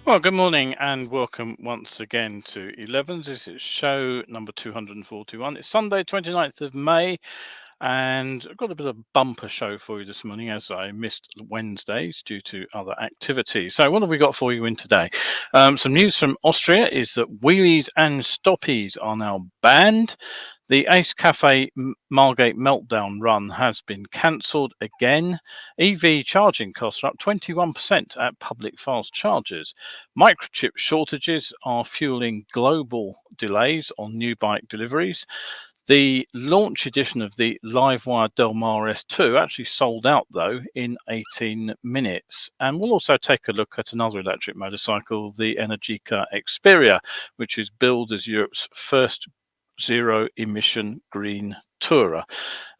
Well, good morning and welcome once again to Elevens. This is show number 241. It's Sunday, 29th of May, and I've got a bit of a bumper show for you this morning as I missed Wednesdays due to other activities. So what have we got for you in today? Some news from Austria is that wheelies and stoppies are now banned. The Cafe Margate Meltdown run has been cancelled again. EV charging costs are up 21% at public fast chargers. Microchip shortages are fueling global delays on new bike deliveries. The launch edition of the Livewire Del Mar S2 actually sold out, though, in 18 minutes. And we'll also take a look at another electric motorcycle, the Energica Experia, which is billed as Europe's first zero emission green tourer.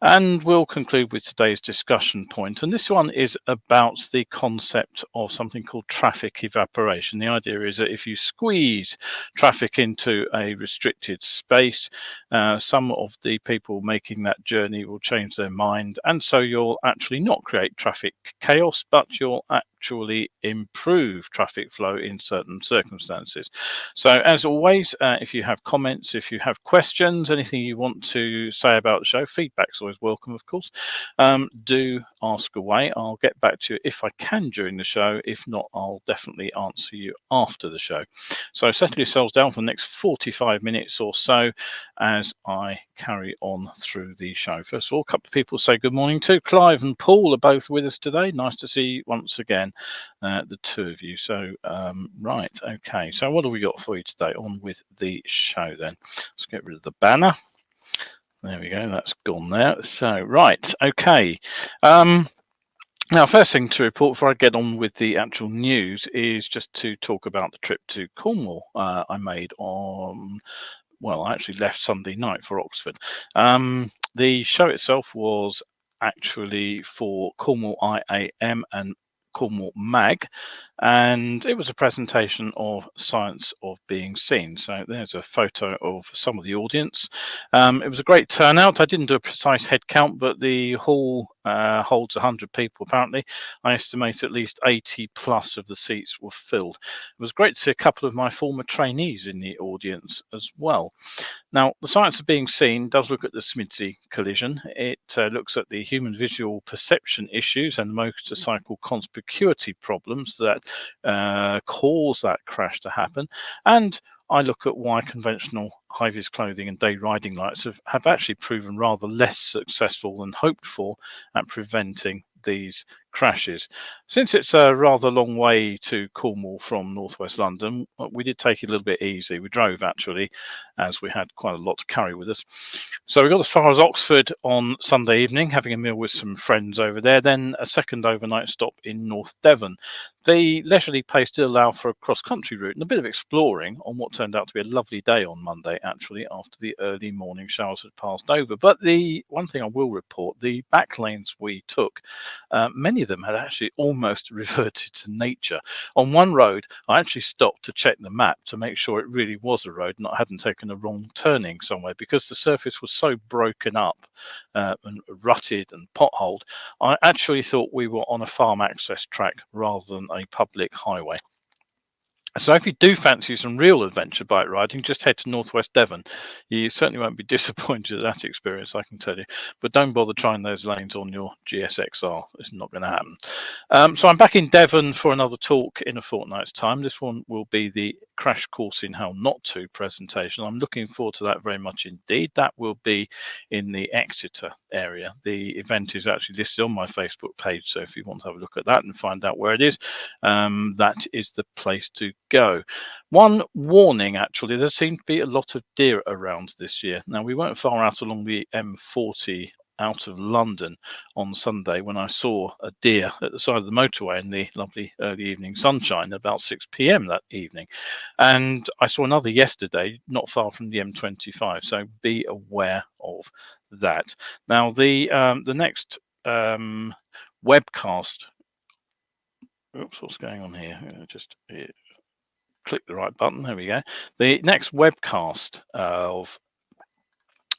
And we'll conclude with today's discussion point. And this one is about the concept of something called traffic evaporation. The idea is that if you squeeze traffic into a restricted space, some of the people making that journey will change their mind. And so you'll actually not create traffic chaos, but you'll actually improve traffic flow in certain circumstances. So as always, if you have comments, if you have questions, anything you want to say about the show, feedback's always welcome, of course. Do ask away. I'll get back to you if I can during the show. If not, I'll definitely answer you after the show. So settle yourselves down for the next 45 minutes or so as I carry on through the show. First of all, a couple of people say good morning to. Clive and Paul are both with us today. Nice to see you once again, the two of you. So, right, okay. So what have we got for you today? On with the show then. Let's get rid of the banner. There we go, that's gone there. So, right, okay. Now, first thing to report before I get on with the actual news is just to talk about the trip to Cornwall I made on, well, I actually left Sunday night for Oxford. The show itself was actually for Cornwall IAM and Cornwall Mag, and it was a presentation of Science of Being Seen. So there's a photo of some of the audience. It was a great turnout. I didn't do a precise head count, but the hall holds 100 people apparently. I estimate at least 80 plus of the seats were filled. It was great to see a couple of my former trainees in the audience as well. Now, the Science of Being Seen does look at the Smidsey collision. It looks at the human visual perception issues and motorcycle conspicuity problems that cause that crash to happen. And I look at why conventional high-vis clothing and day riding lights have actually proven rather less successful than hoped for at preventing these crashes. Since it's a rather long way to Cornwall from northwest London, we did take it a little bit easy. We drove actually, as we had quite a lot to carry with us. So we got as far as Oxford on Sunday evening, having a meal with some friends over there, then a second overnight stop in North Devon. The leisurely pace did allow for a cross-country route and a bit of exploring on what turned out to be a lovely day on Monday, actually, after the early morning showers had passed over. But the one thing I will report, the back lanes we took, many of them had actually almost reverted to nature. On one road, I actually stopped to check the map to make sure it really was a road and I hadn't taken a wrong turning somewhere, because the surface was so broken up and rutted and potholed. I actually thought we were on a farm access track rather than a public highway. So if you do fancy some real adventure bike riding, just head to northwest Devon. You certainly won't be disappointed at that experience, I can tell you. But don't bother trying those lanes on your GSXR. It's not going to happen. So I'm back in Devon for another talk in a fortnight's time. This one will be the Crash Course in How Not To presentation. I'm looking forward to that very much indeed. That will be in the Exeter area. The event is actually listed on my Facebook page, so if you want to have a look at that and find out where it is, that is the place to go. One warning, actually, there seemed to be a lot of deer around this year. Now, we weren't far out along the M40 out of London on Sunday when I saw a deer at the side of the motorway in the lovely early evening sunshine about 6 p.m. that evening. And I saw another yesterday not far from the M25, so be aware of that. Now, the next webcast, oops, what's going on here? Just click the right button. There we go. The next webcast of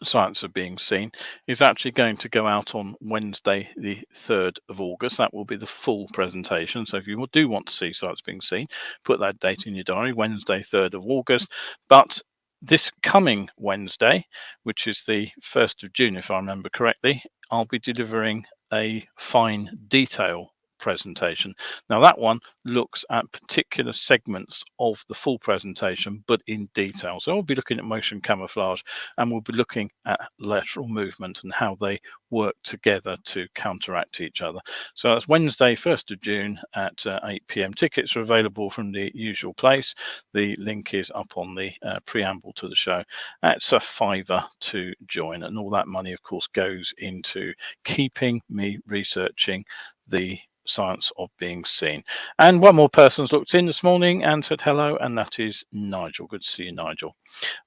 Sights Are Being Seen is actually going to go out on Wednesday, the 3rd of August. That will be the full presentation. So if you do want to see Sights Being Seen, put that date in your diary, Wednesday, 3rd of August. But this coming Wednesday, which is the 1st of June, if I remember correctly, I'll be delivering a fine detail presentation. Now that one looks at particular segments of the full presentation, but in detail. So I'll be looking at motion camouflage, and we'll be looking at lateral movement and how they work together to counteract each other. So that's Wednesday, 1st of June at 8 p.m. Tickets are available from the usual place. The link is up on the preamble to the show. It's a £5 to join, and all that money, of course, goes into keeping me researching the science of being seen. And one more person's looked in this morning and said hello, and that is Nigel. Good to see you, Nigel.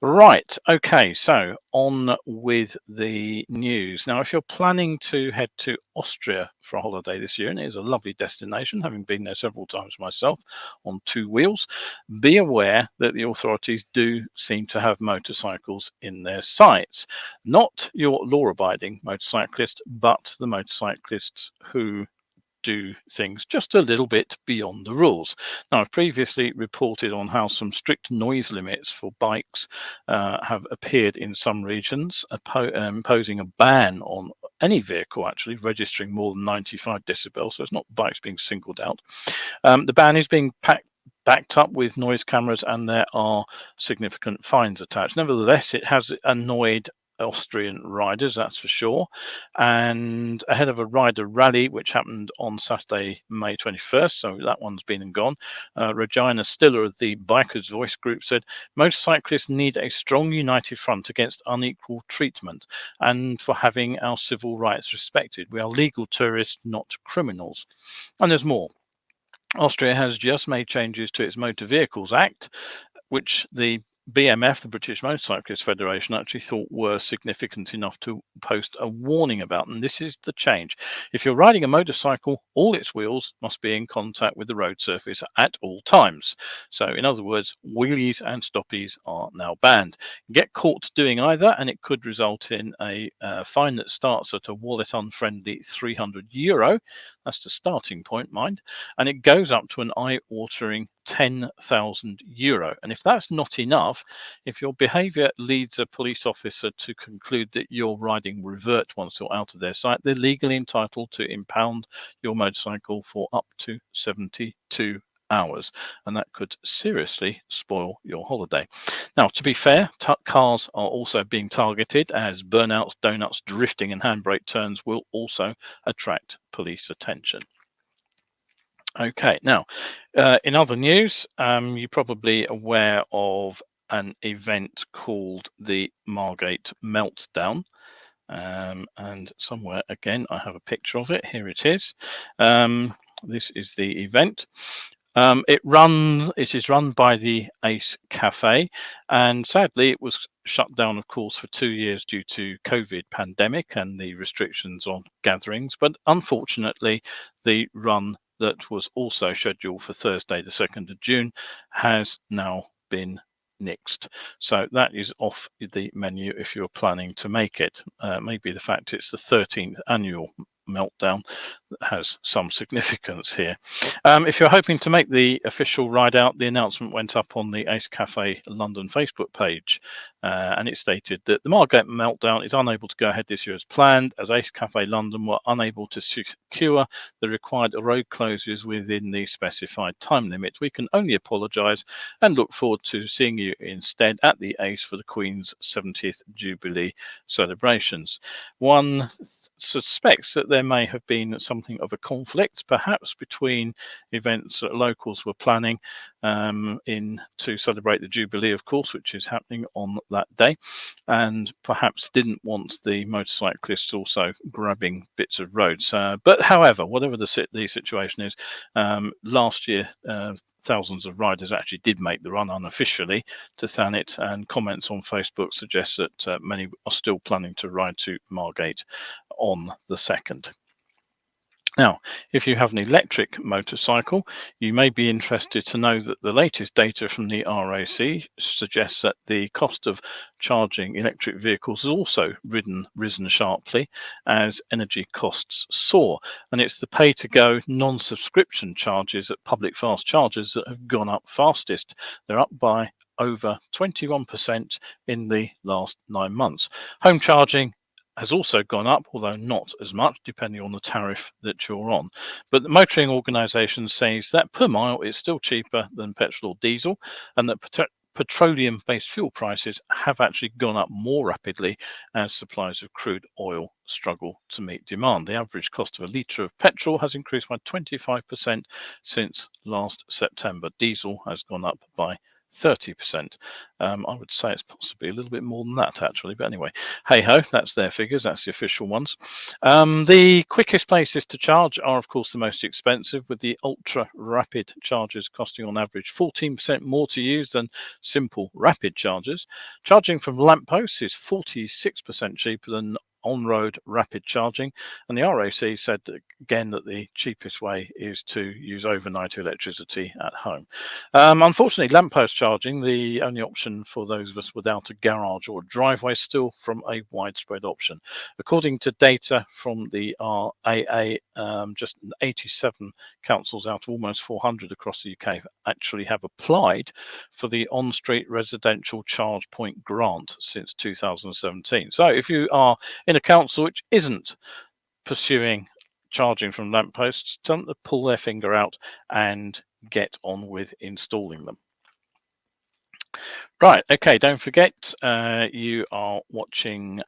Right, okay, so on with the news. Now, if you're planning to head to Austria for a holiday this year, and it is a lovely destination, having been there several times myself on 2 wheels, be aware that the authorities do seem to have motorcycles in their sights. Not your law-abiding motorcyclist, but the motorcyclists who do things just a little bit beyond the rules. Now, I've previously reported on how some strict noise limits for bikes have appeared in some regions, imposing a ban on any vehicle actually registering more than 95 decibels. So it's not bikes being singled out. The ban is being backed up with noise cameras, and there are significant fines attached. Nevertheless, it has annoyed Austrian riders, that's for sure. And ahead of a rider rally, which happened on Saturday, May 21st, so that one's been and gone, Regina Stiller of the Bikers Voice group said, motorcyclists need a strong united front against unequal treatment and for having our civil rights respected. We are legal tourists, not criminals. And there's more. Austria has just made changes to its Motor Vehicles Act, which the BMF, the British Motorcyclist Federation, actually thought were significant enough to post a warning about. And this is the change. If you're riding a motorcycle, all its wheels must be in contact with the road surface at all times. So, in other words, wheelies and stoppies are now banned. Get caught doing either, and it could result in a fine that starts at a wallet unfriendly €300. That's the starting point, mind. And it goes up to an eye-watering €10,000. And if that's not enough, if your behaviour leads a police officer to conclude that you're riding revert once you're out of their sight, they're legally entitled to impound your motorcycle for up to 72 hours, and that could seriously spoil your holiday. Now, to be fair, cars are also being targeted, as burnouts, donuts, drifting and handbrake turns will also attract police attention. Okay, now, in other news, you're probably aware of an event called the Margate Meltdown. And somewhere, again, I have a picture of it. Here it is. This is the event. It is run by the Ace Cafe, and sadly it was shut down, of course, for 2 years due to COVID pandemic and the restrictions on gatherings. But unfortunately, the run that was also scheduled for Thursday, the 2nd of June, has now been nixed. So that is off the menu if you're planning to make it. Maybe the fact it's the 13th annual Meltdown that has some significance here. If you're hoping to make the official ride out, the announcement went up on the Ace Cafe London Facebook page, and it stated that the Margate Meltdown is unable to go ahead this year as planned, as Ace Cafe London were unable to secure the required road closures within the specified time limit. We can only apologise and look forward to seeing you instead at the Ace for the Queen's 70th Jubilee celebrations. One suspects that there may have been something of a conflict, perhaps between events that locals were planning to celebrate the Jubilee, of course, which is happening on that day, and perhaps didn't want the motorcyclists also grabbing bits of roads. But however, whatever the situation is, last year thousands of riders actually did make the run unofficially to Thanet, and comments on Facebook suggest that many are still planning to ride to Margate on the 2nd. Now, if you have an electric motorcycle, you may be interested to know that the latest data from the RAC suggests that the cost of charging electric vehicles has also risen sharply as energy costs soar. And it's the pay-to-go non-subscription charges at public fast chargers that have gone up fastest. They're up by over 21% in the last 9 months. Home charging has also gone up, although not as much, depending on the tariff that you're on. But the motoring organisation says that per mile it's still cheaper than petrol or diesel, and that petroleum-based fuel prices have actually gone up more rapidly as supplies of crude oil struggle to meet demand. The average cost of a litre of petrol has increased by 25% since last September. Diesel has gone up by 30%. I would say it's possibly a little bit more than that, actually. But anyway, hey ho, that's their figures. That's the official ones. The quickest places to charge are, of course, the most expensive, with the ultra rapid chargers costing on average 14% more to use than simple rapid chargers. Charging from lampposts is 46% cheaper than on-road rapid charging, and the RAC said again that the cheapest way is to use overnight electricity at home. Unfortunately, lamppost charging, the only option for those of us without a garage or a driveway, still from a widespread option. According to data from the RAA, just 87 councils out of almost 400 across the UK actually have applied for the on-street residential charge point grant since 2017. So if you are in a council which isn't pursuing charging from lampposts, tell them to pull their finger out and get on with installing them. Right, okay, don't forget you are watching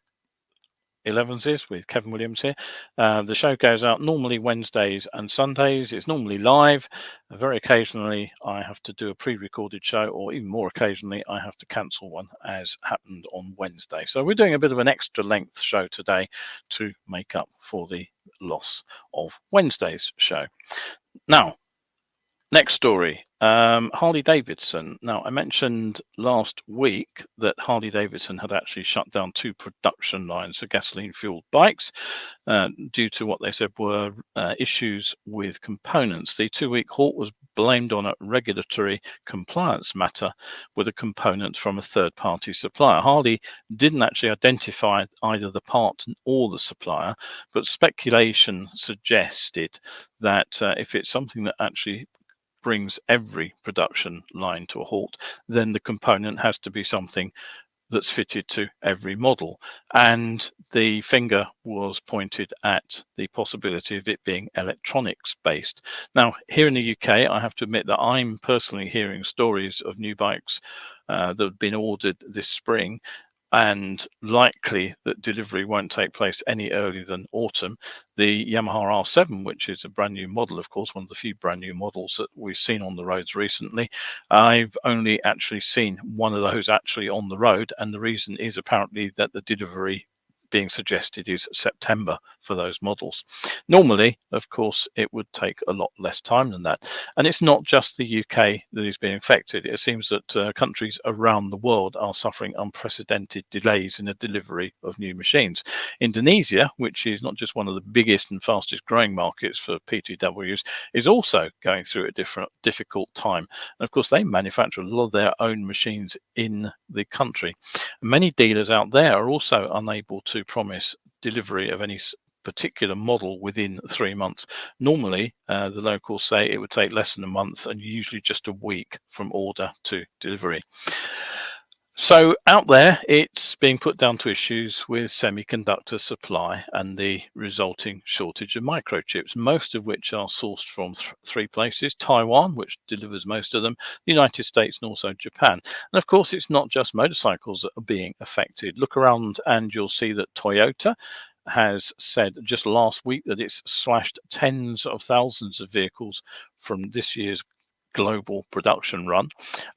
Elevenses with Kevin Williams here. The show goes out normally Wednesdays and Sundays. It's normally live. Very occasionally I have to do a pre-recorded show, or even more occasionally I have to cancel one, as happened on Wednesday. So we're doing a bit of an extra length show today to make up for the loss of Wednesday's show. Now, next story, Harley Davidson. Now, I mentioned last week that Harley Davidson had actually shut down 2 production lines for gasoline-fueled bikes due to what they said were issues with components. The 2-week halt was blamed on a regulatory compliance matter with a component from a third-party supplier. Harley didn't actually identify either the part or the supplier, but speculation suggested that if it's something that actually brings every production line to a halt, then the component has to be something that's fitted to every model. And the finger was pointed at the possibility of it being electronics based. Now, here in the UK, I have to admit that I'm personally hearing stories of new bikes that have been ordered this spring, and likely that delivery won't take place any earlier than autumn. The Yamaha R7, which is a brand new model, of course, one of the few brand new models that we've seen on the roads recently, I've only actually seen one of those actually on the road, and the reason is apparently that the delivery being suggested is September for those models. Normally, of course, it would take a lot less time than that. And it's not just the UK that is being affected. It seems that countries around the world are suffering unprecedented delays in the delivery of new machines. Indonesia, which is not just one of the biggest and fastest growing markets for PTWs, is also going through a difficult time. And of course, they manufacture a lot of their own machines in the country. Many dealers out there are also unable to promise delivery of any particular model within 3 months. Normally, the locals say it would take less than a month, and usually just a week from order to delivery. So out there, it's being put down to issues with semiconductor supply and the resulting shortage of microchips, most of which are sourced from 3 places: Taiwan, which delivers most of them, the United States, and also Japan. And of course, it's not just motorcycles that are being affected. Look around and you'll see that Toyota has said just last week that it's slashed tens of thousands of vehicles from this year's global production run.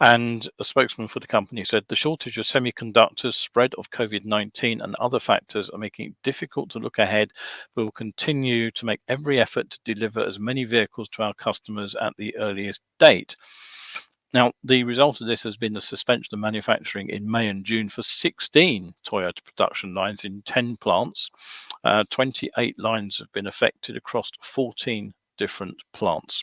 And a spokesman for the company said the shortage of semiconductors, spread of COVID-19 and other factors are making it difficult to look ahead, but will continue to make every effort to deliver as many vehicles to our customers at the earliest date. Now, the result of this has been the suspension of manufacturing in May and June for 16 Toyota production lines in 10 plants. 28 lines have been affected across 14 different plants,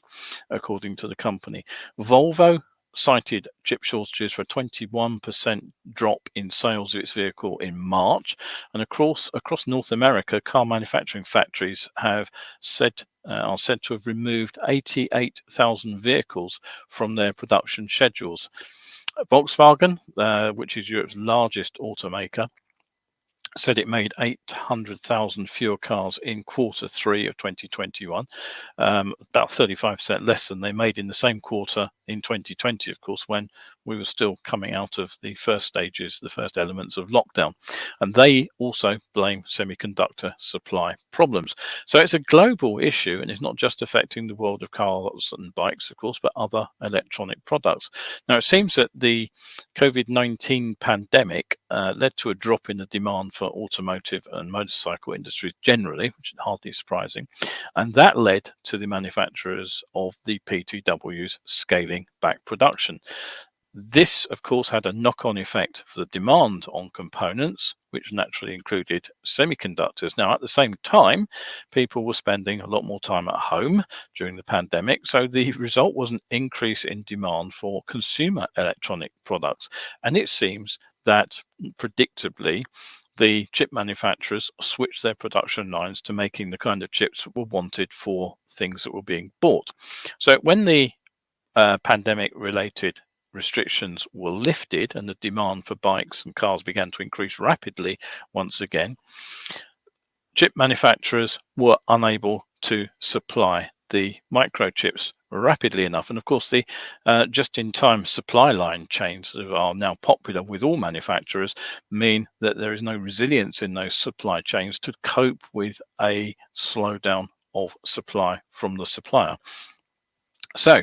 according to the company. Volvo cited chip shortages for a 21% drop in sales of its vehicle in March, and across North America, car manufacturing factories are said to have removed 88,000 vehicles from their production schedules. Volkswagen, which is Europe's largest automaker, said it made 800,000 fewer cars in Q3 of 2021, about 35% less than they made in the same quarter in 2020, of course, when we were still coming out of the first stages, the first elements of lockdown. And they also blame semiconductor supply problems. So it's a global issue, and it's not just affecting the world of cars and bikes, of course, but other electronic products. Now, it seems that the COVID-19 pandemic led to a drop in the demand for automotive and motorcycle industries generally, which is hardly surprising. And that led to the manufacturers of the PTWs scaling back production. This, of course, had a knock-on effect for the demand on components, which naturally included semiconductors. Now, at the same time, people were spending a lot more time at home during the pandemic, so the result was an increase in demand for consumer electronic products. And it seems that, predictably, the chip manufacturers switched their production lines to making the kind of chips that were wanted for things that were being bought. So when the pandemic-related restrictions were lifted and the demand for bikes and cars began to increase rapidly once again, chip manufacturers were unable to supply the microchips rapidly enough. And of course, the just-in-time supply line chains that are now popular with all manufacturers mean that there is no resilience in those supply chains to cope with a slowdown of supply from the supplier. So,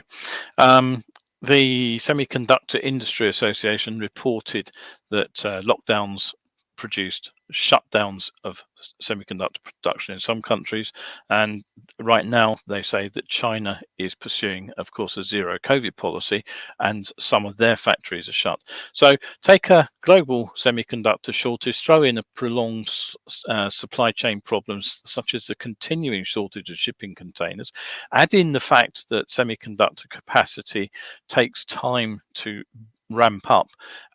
the Semiconductor Industry Association reported that lockdowns produced shutdowns of semiconductor production in some countries, and right now they say that China is pursuing, of course, a zero COVID policy, and some of their factories are shut. So take a global semiconductor shortage, throw in a prolonged supply chain problems such as the continuing shortage of shipping containers, add in the fact that semiconductor capacity takes time to ramp up,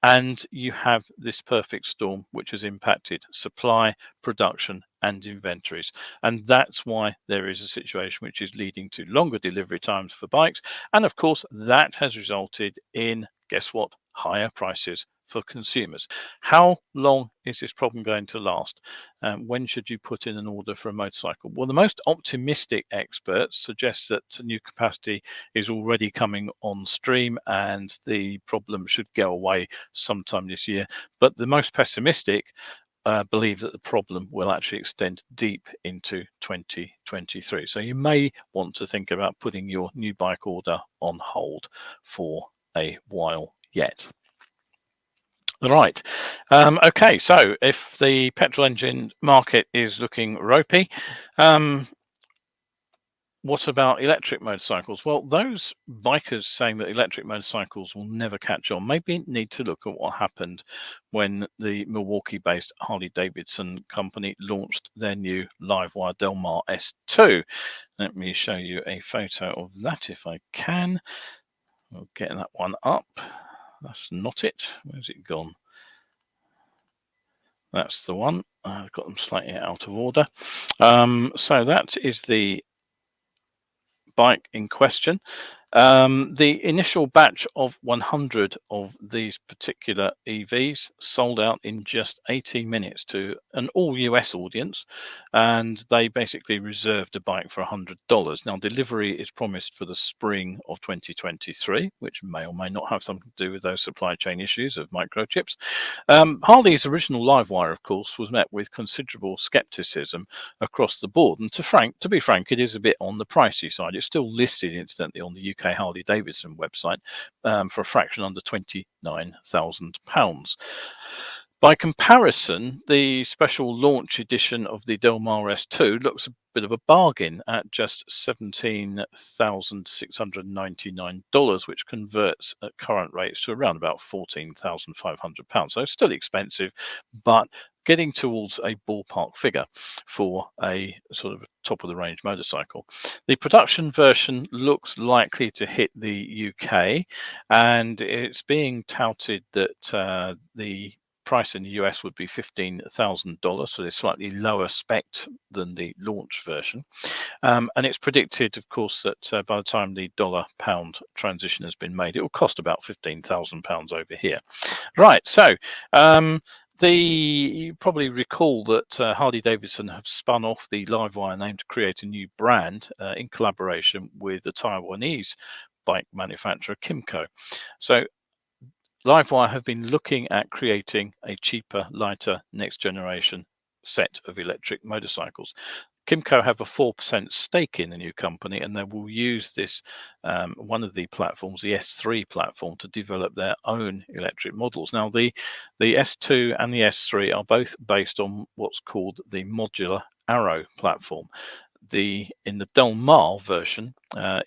and you have this perfect storm which has impacted supply, production, and inventories. And that's why there is a situation which is leading to longer delivery times for bikes. And of course, that has resulted in, guess what, higher prices for consumers. How long is this problem going to last? When should you put in an order for a motorcycle? Well, the most optimistic experts suggest that new capacity is already coming on stream and the problem should go away sometime this year. But the most pessimistic believe that the problem will actually extend deep into 2023. So you may want to think about putting your new bike order on hold for a while yet. Right. Okay, so if the petrol engine market is looking ropey, what about electric motorcycles? Well, those bikers saying that electric motorcycles will never catch on maybe need to look at what happened when the Milwaukee-based Harley-Davidson company launched their new Livewire Del Mar S2. Let me show you a photo of that if I can. We'll get that one up. That's not it. Where's it gone? That's the one. I've got them slightly out of order. So that is the bike in question. The initial batch of 100 of these particular EVs sold out in just 18 minutes to an all US audience, and they basically reserved a bike for $100. Now, delivery is promised for the spring of 2023, which may or may not have something to do with those supply chain issues of microchips. Harley's original Livewire, of course, was met with considerable skepticism across the board, and to be frank, it is a bit on the pricey side. It's still listed, incidentally, on the UK Harley-Davidson website for a fraction under £29,000. By comparison, the special launch edition of the Del Mar S2 looks a bit of a bargain at just $17,699, which converts at current rates to around about £14,500. So still expensive, but getting towards a ballpark figure for a sort of top of the range motorcycle. The production version looks likely to hit the UK, and it's being touted that the price in the US would be $15,000, so it's slightly lower spec than the launch version. And it's predicted, of course, that by the time the dollar-pound transition has been made, it will cost about £15,000 over here. Right, so you probably recall that Harley-Davidson have spun off the Livewire name to create a new brand in collaboration with the Taiwanese bike manufacturer Kymco. So Livewire have been looking at creating a cheaper, lighter, next generation set of electric motorcycles. Kymco have a 4% stake in the new company, and they will use this one of the platforms, the S3 platform, to develop their own electric models. Now, the S2 and the S3 are both based on what's called the modular Arrow platform. In the Del Mar version,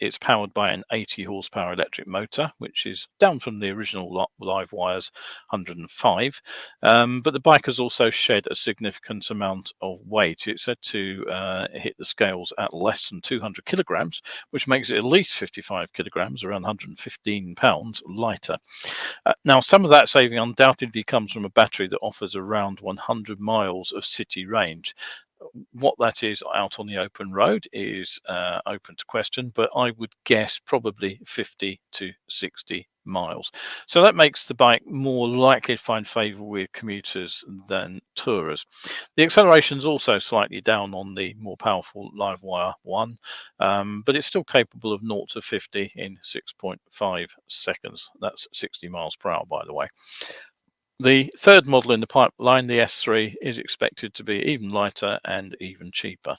it's powered by an 80 horsepower electric motor, which is down from the original Livewire's 105. But the bike has also shed a significant amount of weight. It's said to hit the scales at less than 200 kilograms, which makes it at least 55 kilograms, around 115 pounds lighter. Now, some of that saving undoubtedly comes from a battery that offers around 100 miles of city range. What that is out on the open road is open to question, but I would guess probably 50 to 60 miles. So that makes the bike more likely to find favour with commuters than tourers. The acceleration is also slightly down on the more powerful Livewire 1, but it's still capable of 0 to 50 in 6.5 seconds. That's 60 miles per hour, by the way. The third model in the pipeline, the S3, is expected to be even lighter and even cheaper.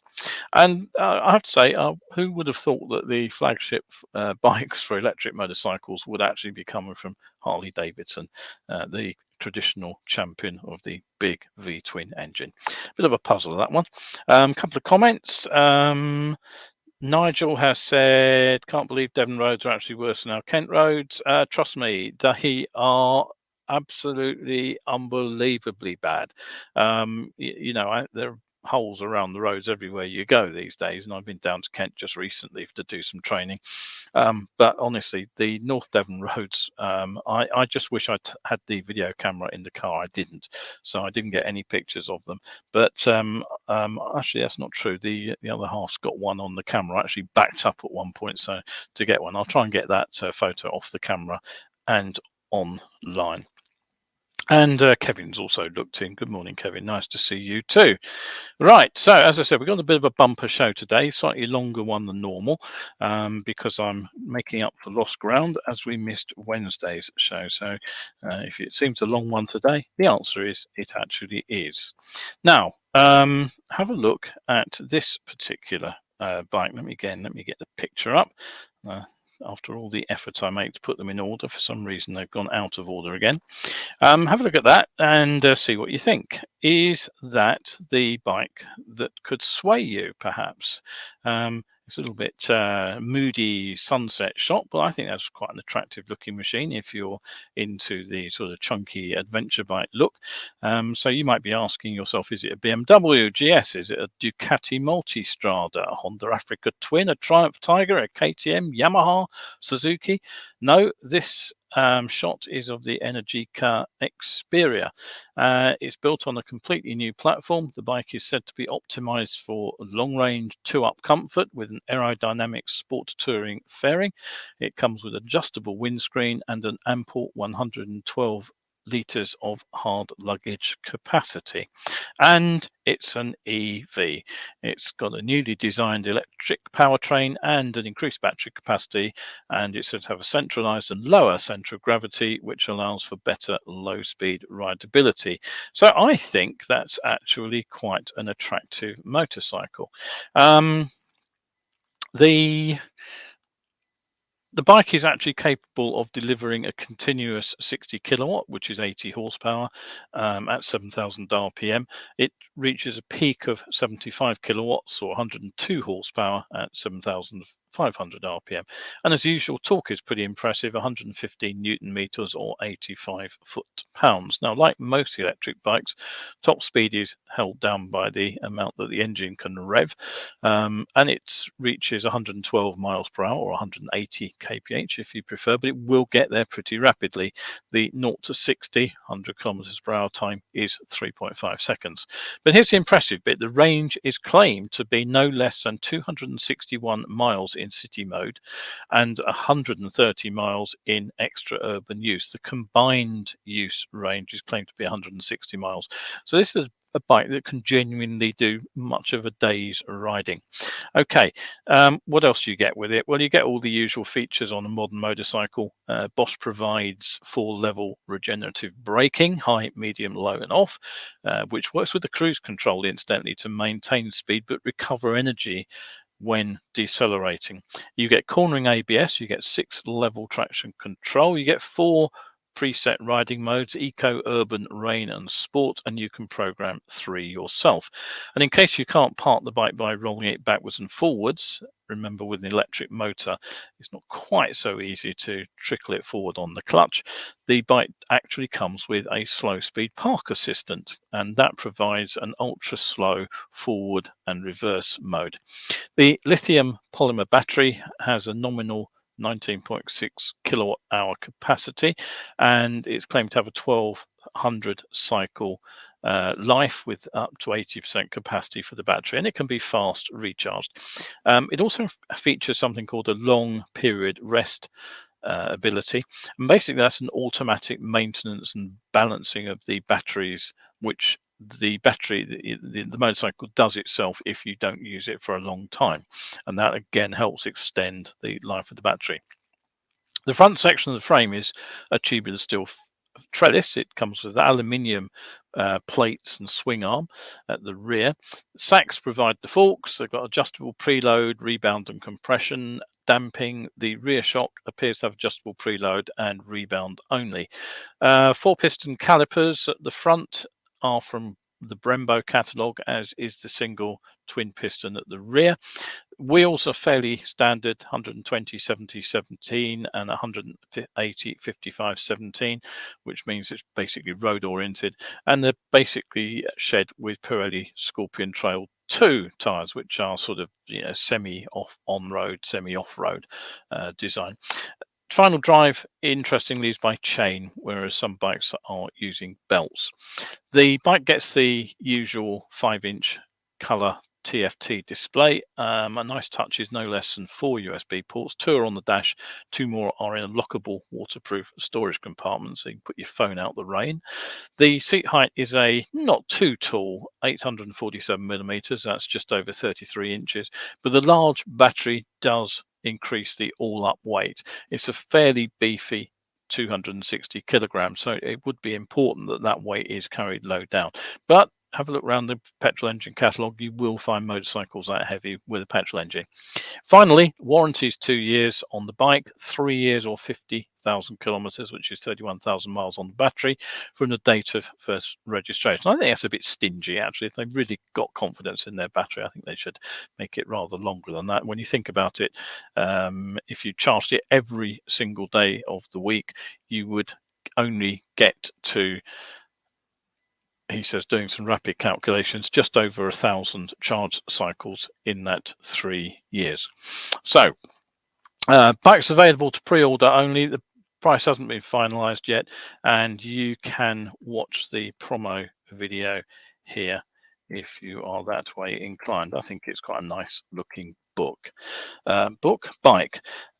And I have to say, who would have thought that the flagship bikes for electric motorcycles would actually be coming from Harley-Davidson, the traditional champion of the big V-twin engine? Bit of a puzzle, that one. Couple of comments. Nigel has said, can't believe Devon roads are actually worse than our Kent roads. Trust me, they are absolutely unbelievably bad. You know, there are holes around the roads everywhere you go these days, and I've been down to Kent just recently to do some training. But honestly, the North Devon roads, I just wish I had the video camera in the car. I didn't, so I didn't get any pictures of them. But actually, that's not true. The other half's got one on the camera. I actually backed up at one point, so to get one, I'll try and get that photo off the camera and online. And Kevin's also looked in. Good morning, Kevin. Nice to see you too. Right, so as I said, we've got a bit of a bumper show today, slightly longer one than normal, because I'm making up for lost ground as we missed Wednesday's show. So if it seems a long one today, the answer is it actually is. Now, have a look at this particular bike. Let me get the picture up. After all the effort I make to put them in order, for some reason they've gone out of order again. Have a look at that and see what you think. Is that the bike that could sway you, perhaps? It's a little bit moody sunset shot, but I think that's quite an attractive looking machine if you're into the sort of chunky adventure bike look. So you might be asking yourself, is it a BMW GS? Is it a Ducati Multistrada, a Honda Africa Twin, a Triumph Tiger, a KTM, Yamaha, Suzuki? No, this shot is of the Energica Experia. It's built on a completely new platform. The bike is said to be optimized for long-range two-up comfort with an aerodynamic sport touring fairing. It comes with adjustable windscreen and an ample 112 litres of hard luggage capacity, and it's an EV. It's got a newly designed electric powertrain and an increased battery capacity, and it's said to have a centralized and lower center of gravity, which allows for better low-speed rideability. So I think that's actually quite an attractive motorcycle. The The bike is actually capable of delivering a continuous 60 kilowatt, which is 80 horsepower, at 7,000 RPM. It reaches a peak of 75 kilowatts or 102 horsepower at 7,500 RPM. And as usual, torque is pretty impressive, 115 Newton meters or 85 foot-pounds. Now, like most electric bikes, top speed is held down by the amount that the engine can rev, and it reaches 112 miles per hour or 180 kph if you prefer, but it will get there pretty rapidly. The 0 to 60, 100 kilometers per hour time is 3.5 seconds. But here's the impressive bit. The range is claimed to be no less than 261 miles in city mode and 130 miles in extra urban use. The combined use range is claimed to be 160 miles. So this is a bike that can genuinely do much of a day's riding. Okay, what else do you get with it? Well, you get all the usual features on a modern motorcycle. Bosch provides 4-level regenerative braking, high, medium, low and off, which works with the cruise control incidentally to maintain speed but recover energy when decelerating. You get cornering ABS, you get 6-level traction control, you get 4 preset riding modes: eco, urban, rain and sport, and you can program 3 yourself. And in case you can't park the bike by rolling it backwards and forwards, remember with an electric motor it's not quite so easy to trickle it forward on the clutch. The bike actually comes with a slow speed park assistant, and that provides an ultra slow forward and reverse mode. The lithium polymer battery has a nominal 19.6 kilowatt hour capacity, and it's claimed to have a 1200 cycle life with up to 80% capacity for the battery, and it can be fast recharged. It also features something called a long period rest ability, and basically that's an automatic maintenance and balancing of the batteries, which the motorcycle does itself if you don't use it for a long time, and that again helps extend the life of the battery. The front section of the frame is a tubular steel trellis. It comes with aluminium plates and swing arm at the rear. Sacks provide the forks. They've got adjustable preload, rebound and compression, damping. The rear shock appears to have adjustable preload and rebound only. 4-piston calipers at the front are from the Brembo catalogue, as is the single twin piston at the rear. Wheels are fairly standard: 120 70 17 and 180 55 17, which means it's basically road oriented, and they're basically shed with Pirelli Scorpion Trail 2 tires, which are sort of semi off on road, semi off road design. Final drive, interestingly, is by chain, whereas some bikes are using belts. The bike gets the usual 5-inch color TFT display. A nice touch is no less than 4 USB ports. 2 are on the dash, 2 more are in a lockable waterproof storage compartment, so you can put your phone out the rain. The seat height is a not too tall 847 millimeters, that's just over 33 inches, but the large battery does increase the all-up weight. It's a fairly beefy 260 kilograms, so it would be important that that weight is carried low down. But have a look around the petrol engine catalogue, you will find motorcycles that heavy with a petrol engine. Finally, warranty is 2 years on the bike, 3 years or 50,000 kilometers, which is 31,000 miles on the battery from the date of first registration. I think that's a bit stingy, actually. If they've really got confidence in their battery, I think they should make it rather longer than that. When you think about it, if you charged it every single day of the week, you would only get to, he says, doing some rapid calculations, just over 1,000 charge cycles in that 3 years. So, bikes available to pre-order only. The price hasn't been finalized yet, and you can watch the promo video here if you are that way inclined. I think it's quite a nice looking bike.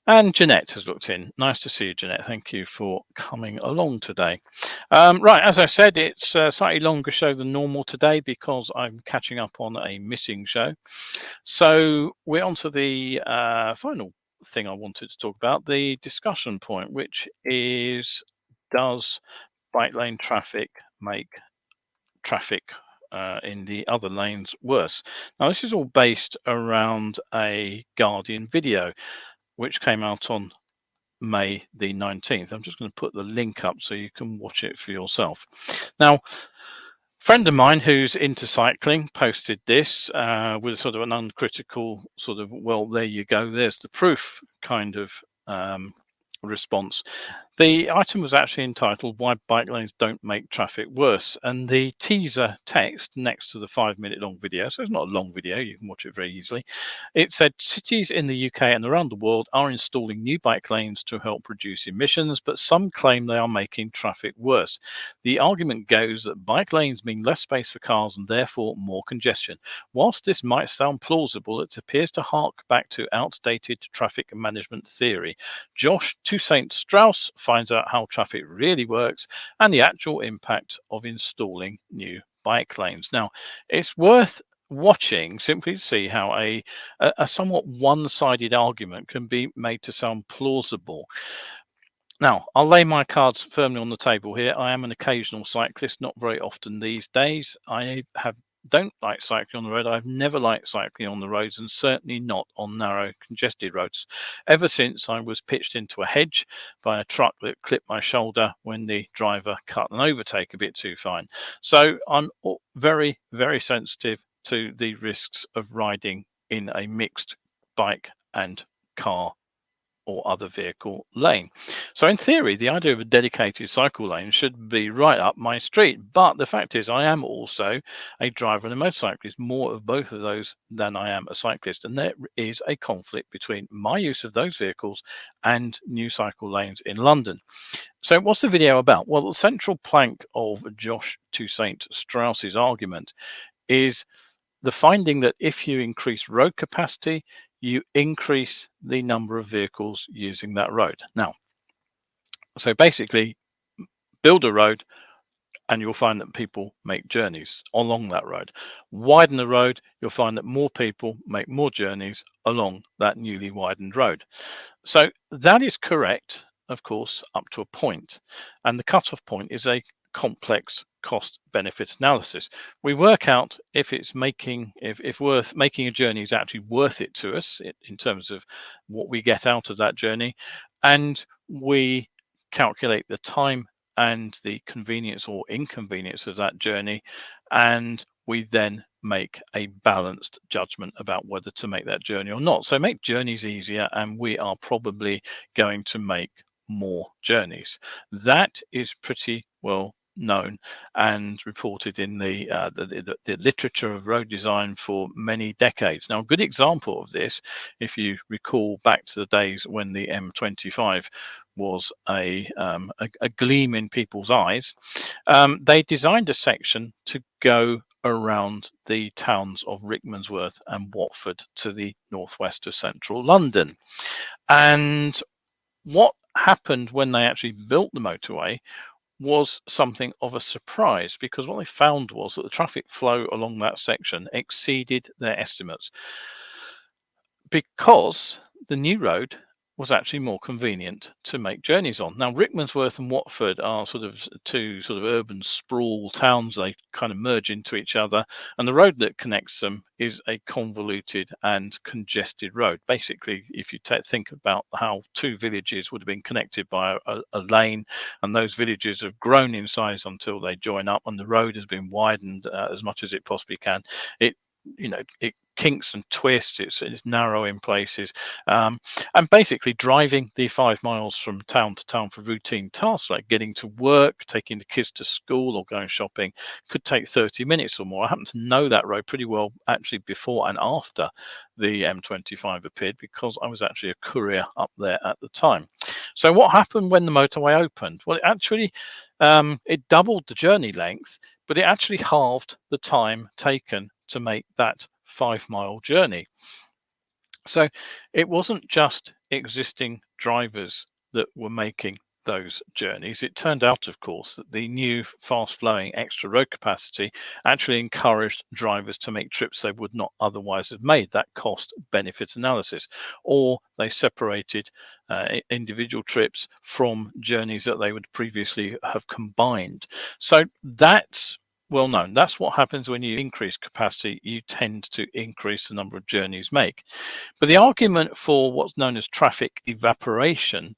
And Jeanette has looked in. Nice to see you, Jeanette. Thank you for coming along today. Right, as I said, it's a slightly longer show than normal today because I'm catching up on a missing show. So we're on to the final thing I wanted to talk about, the discussion point, which is, does bike lane traffic make traffic in the other lanes worse? Now, this is all based around a Guardian video which came out on May the 19th. I'm just going to put the link up so you can watch it for yourself. Now, friend of mine who's into cycling posted this with sort of an uncritical sort of, well, there you go, there's the proof kind of response. The item was actually entitled "Why Bike Lanes Don't Make Traffic Worse," and the teaser text next to the 5-minute long video, so it's not a long video, you can watch it very easily. It said cities in the UK and around the world are installing new bike lanes to help reduce emissions, but some claim they are making traffic worse. The argument goes that bike lanes mean less space for cars and therefore more congestion. Whilst this might sound plausible, it appears to hark back to outdated traffic management theory. Josh Toussaint Strauss finds out how traffic really works and the actual impact of installing new bike lanes. Now, it's worth watching simply to see how a somewhat one-sided argument can be made to sound plausible. Now, I'll lay my cards firmly on the table here. I am an occasional cyclist, not very often these days. I don't like cycling on the road. I've never liked cycling on the roads, and certainly not on narrow, congested roads. Ever since I was pitched into a hedge by a truck that clipped my shoulder when the driver cut an overtake a bit too fine. So I'm very, very sensitive to the risks of riding in a mixed bike and car or other vehicle lane. So in theory, the idea of a dedicated cycle lane should be right up my street. But the fact is, I am also a driver and a motorcyclist, more of both of those than I am a cyclist. And there is a conflict between my use of those vehicles and new cycle lanes in London. So what's the video about? Well, the central plank of Josh Toussaint Strauss's argument is the finding that if you increase road capacity, you increase the number of vehicles using that road. Now, so basically, build a road and you'll find that people make journeys along that road. Widen the road, you'll find that more people make more journeys along that newly widened road. So that is correct, of course, up to a point. And the cutoff point is a complex cost benefit analysis. We work out if it's making a journey is actually worth it to us in terms of what we get out of that journey, and we calculate the time and the convenience or inconvenience of that journey, and we then make a balanced judgment about whether to make that journey or not. So make journeys easier, and we are probably going to make more journeys. That is pretty well known and reported in the literature of road design for many decades. Now, a good example of this, if you recall back to the days when the M25 was a gleam in people's eyes, they designed a section to go around the towns of Rickmansworth and Watford to the northwest of central London. And what happened when they actually built the motorway was something of a surprise, because what they found was that the traffic flow along that section exceeded their estimates, because the new road was actually more convenient to make journeys on. Now, Rickmansworth and Watford are sort of two sort of urban sprawl towns. They kind of merge into each other, and the road that connects them is a convoluted and congested road. Basically, if you think about how two villages would have been connected by a lane, and those villages have grown in size until they join up, and the road has been widened as much as it possibly can, it kinks and twists, it's narrow in places, and basically driving the 5 miles from town to town for routine tasks like getting to work, taking the kids to school, or going shopping could take 30 minutes or more. I happen to know that road pretty well, actually, before and after the M25 appeared, because I was actually a courier up there at the time. So what happened when the motorway opened? Well, it actually it doubled the journey length, but it actually halved the time taken to make that 5-mile journey. So it wasn't just existing drivers that were making those journeys. It turned out, of course, that the new fast-flowing extra road capacity actually encouraged drivers to make trips they would not otherwise have made. That cost-benefit analysis, or they separated individual trips from journeys that they would previously have combined. So that's well known. That's what happens when you increase capacity. You tend to increase the number of journeys made. But the argument for what's known as traffic evaporation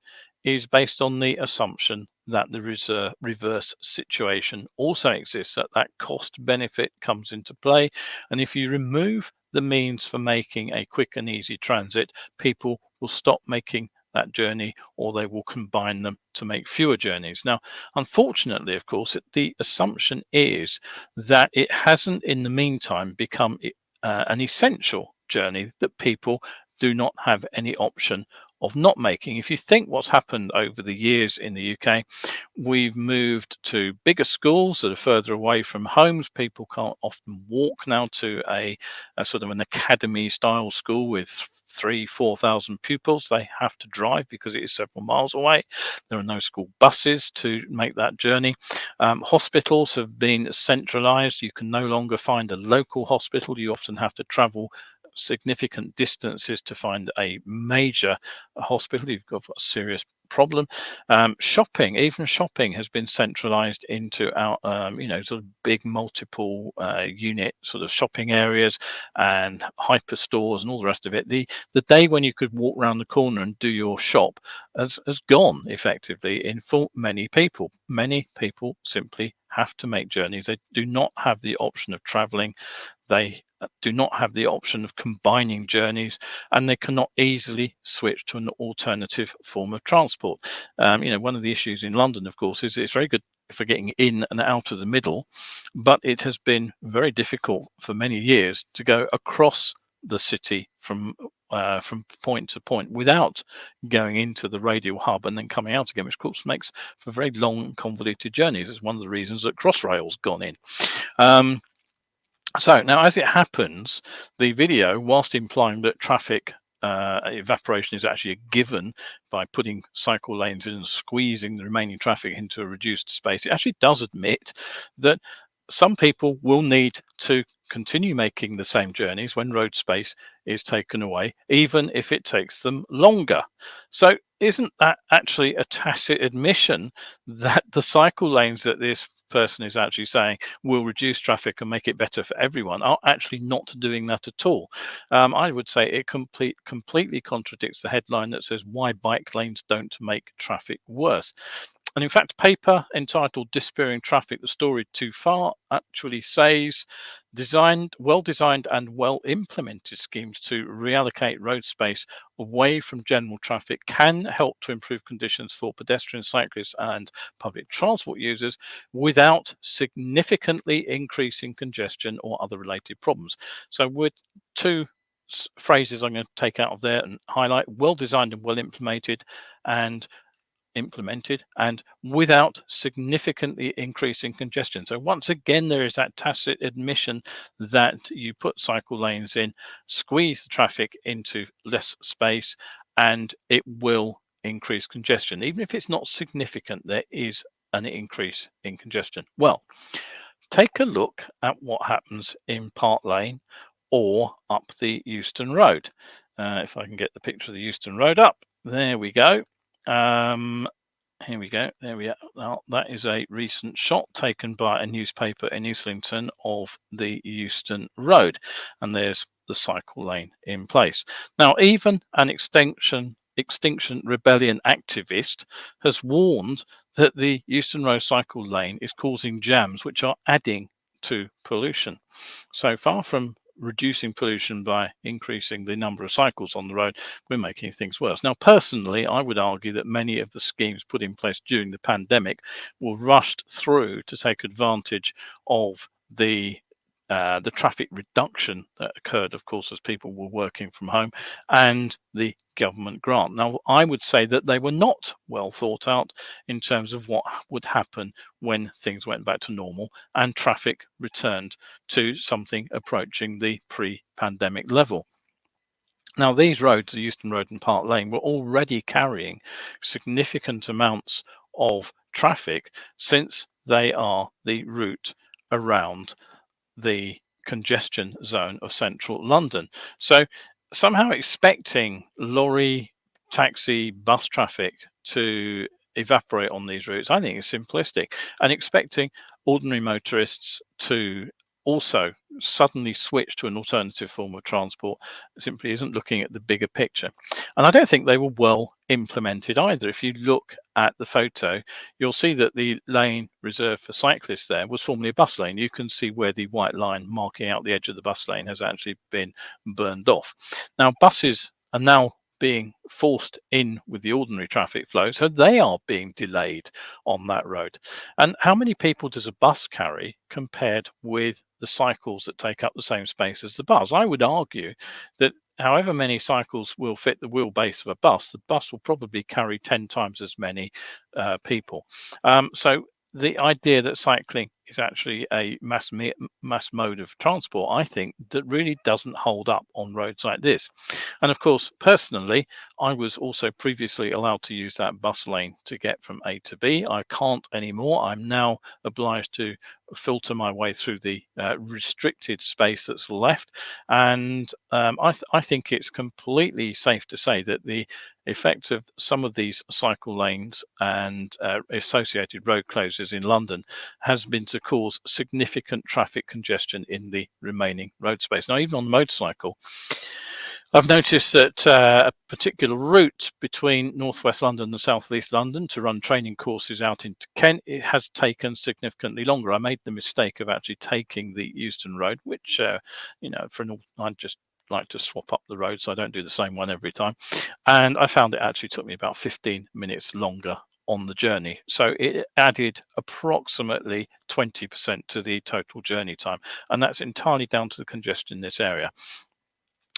is based on the assumption that the reverse situation also exists, that cost benefit comes into play. And if you remove the means for making a quick and easy transit, people will stop making that journey, or they will combine them to make fewer journeys. Now, unfortunately, of course, the assumption is that it hasn't in the meantime become an essential journey that people do not have any option of not making. If you think what's happened over the years in the UK, we've moved to bigger schools that are further away from homes. People can't often walk now to a sort of an academy style school with 3,000-4,000 pupils. They have to drive because it is several miles away. There are no school buses to make that journey. Hospitals have been centralized. You can no longer find a local hospital. You often have to travel significant distances to find a major hospital. You've got a serious problem. Shopping, even shopping, has been centralized into our sort of big multiple unit sort of shopping areas and hyper stores and all the rest of it. The day when you could walk around the corner and do your shop has gone effectively for many people. Many people simply have to make journeys. They do not have the option of traveling. They do not have the option of combining journeys, and they cannot easily switch to an alternative form of transport. One of the issues in London, of course, is it's very good for getting in and out of the middle, but it has been very difficult for many years to go across the city from point to point without going into the radial hub and then coming out again, which of course makes for very long, convoluted journeys. It's one of the reasons that Crossrail's gone in. So now, as it happens, the video, whilst implying that traffic evaporation is actually a given by putting cycle lanes in and squeezing the remaining traffic into a reduced space, it actually does admit that some people will need to continue making the same journeys when road space is taken away, even if it takes them longer. So isn't that actually a tacit admission that the cycle lanes that this person is actually saying will reduce traffic and make it better for everyone are actually not doing that at all? I would say it completely contradicts the headline that says why bike lanes don't make traffic worse. And in fact, paper entitled Disappearing Traffic, the story too far, actually says well designed and well implemented schemes to reallocate road space away from general traffic can help to improve conditions for pedestrians, cyclists and public transport users without significantly increasing congestion or other related problems. So with two phrases I'm going to take out of there and highlight: well designed and well implemented, and without significantly increasing congestion. So once again, there is that tacit admission that you put cycle lanes in, squeeze the traffic into less space, and it will increase congestion. Even if it's not significant, there is an increase in congestion. Well, take a look at what happens in Park Lane or up the Euston Road. If I can get the picture of the Euston Road up, there we go. Here we go. There we are. Now, that is a recent shot taken by a newspaper in Islington of the Euston Road, and there's the cycle lane in place. Now, even an Extinction Rebellion activist has warned that the Euston Road cycle lane is causing jams which are adding to pollution. So far from reducing pollution by increasing the number of cycles on the road, we're making things worse. Now, personally, I would argue that many of the schemes put in place during the pandemic were rushed through to take advantage of the traffic reduction that occurred, of course, as people were working from home, and the government grant. Now, I would say that they were not well thought out in terms of what would happen when things went back to normal and traffic returned to something approaching the pre-pandemic level. Now, these roads, the Euston Road and Park Lane, were already carrying significant amounts of traffic since they are the route around the congestion zone of central London. So somehow expecting lorry, taxi, bus traffic to evaporate on these routes, I think is simplistic. And expecting ordinary motorists to also suddenly switch to an alternative form of transport simply isn't looking at the bigger picture. And I don't think they were well implemented either. If you look at the photo, you'll see that the lane reserved for cyclists there was formerly a bus lane. You can see where the white line marking out the edge of the bus lane has actually been burned off. Now, buses are now being forced in with the ordinary traffic flow, so they are being delayed on that road. And how many people does a bus carry compared with the cycles that take up the same space as the bus? I would argue that however many cycles will fit the wheelbase of a bus, the bus will probably carry 10 times as many people. So the idea that cycling is actually a mass mode of transport, I think, that really doesn't hold up on roads like this. And of course, personally, I was also previously allowed to use that bus lane to get from A to B. I can't anymore. I'm now obliged to filter my way through the restricted space that's left. And I think it's completely safe to say that the effect of some of these cycle lanes and associated road closures in London has been to cause significant traffic congestion in the remaining road space. Now, even on the motorcycle, I've noticed that a particular route between northwest London and southeast London to run training courses out into Kent, it has taken significantly longer. I made the mistake of actually taking the Euston Road, which, I just like to swap up the road, so I don't do the same one every time. And I found it actually took me about 15 minutes longer on the journey. So it added approximately 20% to the total journey time. And that's entirely down to the congestion in this area.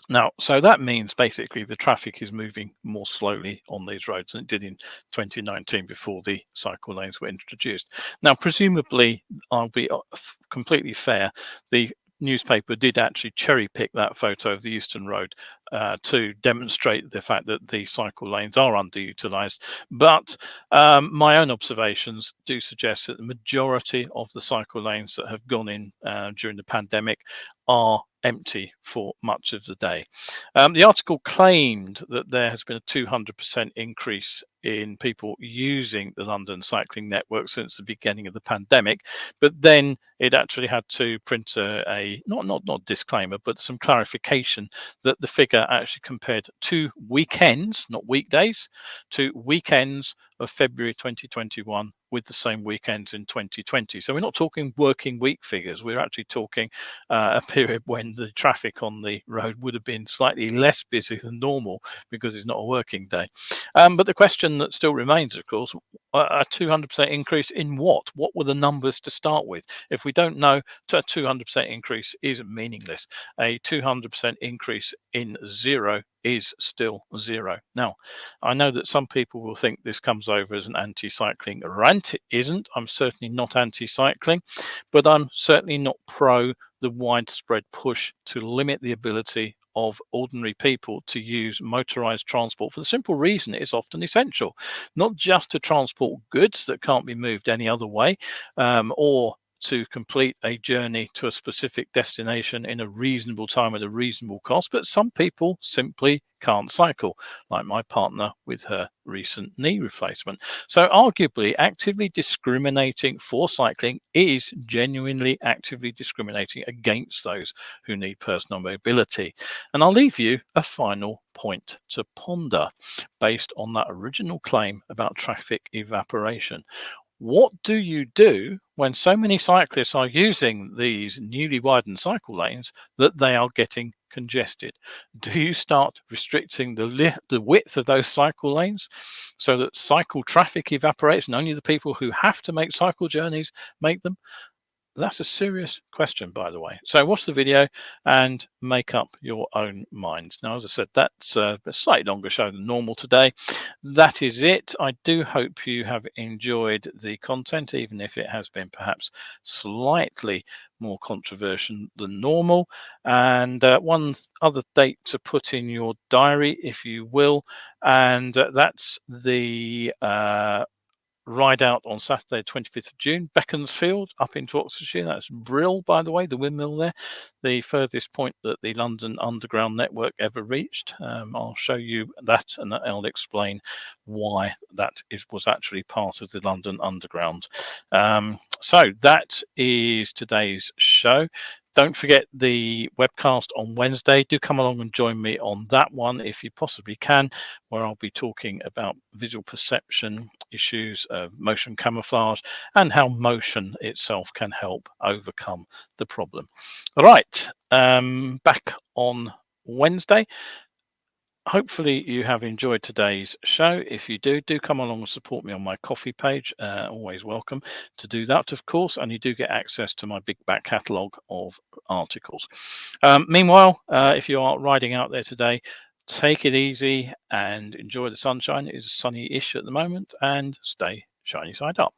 Now, so that means basically the traffic is moving more slowly on these roads than it did in 2019 before the cycle lanes were introduced. Now, presumably, I'll be completely fair, the newspaper did actually cherry pick that photo of the Euston Road to demonstrate the fact that the cycle lanes are underutilized. But my own observations do suggest that the majority of the cycle lanes that have gone in during the pandemic are empty for much of the day. The article claimed that there has been a 200% increase in people using the London cycling network since the beginning of the pandemic, but then it actually had to print a not disclaimer, but some clarification that the figure actually compared to weekends, not weekdays, to weekends of February 2021 with the same weekends in 2020. So we're not talking working week figures. We're actually talking a period when the traffic on the road would have been slightly less busy than normal because it's not a working day. But the question that still remains, of course, a 200% increase in what? What were the numbers to start with? If we don't know, a 200% increase is meaningless. A 200% increase in zero is still zero. Now, I know that some people will think this comes over as an anti-cycling rant. It isn't. I'm certainly not anti-cycling, but I'm certainly not pro the widespread push to limit the ability of ordinary people to use motorized transport for the simple reason it is often essential, not just to transport goods that can't be moved any other way, or to complete a journey to a specific destination in a reasonable time at a reasonable cost, but some people simply can't cycle, like my partner with her recent knee replacement. So arguably, actively discriminating for cycling is genuinely actively discriminating against those who need personal mobility. And I'll leave you a final point to ponder based on that original claim about traffic evaporation. What do you do when so many cyclists are using these newly widened cycle lanes that they are getting congested? Do you start restricting the width of those cycle lanes so that cycle traffic evaporates and only the people who have to make cycle journeys make them? That's a serious question, by the way. So watch the video and make up your own minds. Now, as I said, that's a slightly longer show than normal today. That is it. I do hope you have enjoyed the content, even if it has been perhaps slightly more controversial than normal. And one other date to put in your diary, if you will, and that's the ride out on Saturday, 25th of June, Beaconsfield up into Oxfordshire. That's Brill, by the way, the windmill there, the furthest point that the London Underground network ever reached. I'll show you that and I'll explain why that was actually part of the London Underground. So that is today's show. Don't forget the webcast on Wednesday. Do come along and join me on that one if you possibly can, where I'll be talking about visual perception issues, motion camouflage, and how motion itself can help overcome the problem. All right, back on Wednesday. Hopefully you have enjoyed today's show. If you do come along and support me on my coffee page. Always welcome to do that, of course, and you do get access to my big back catalogue of articles. Meanwhile, if you are riding out there today, take it easy and enjoy the sunshine. It is sunny-ish at the moment, and stay shiny side up.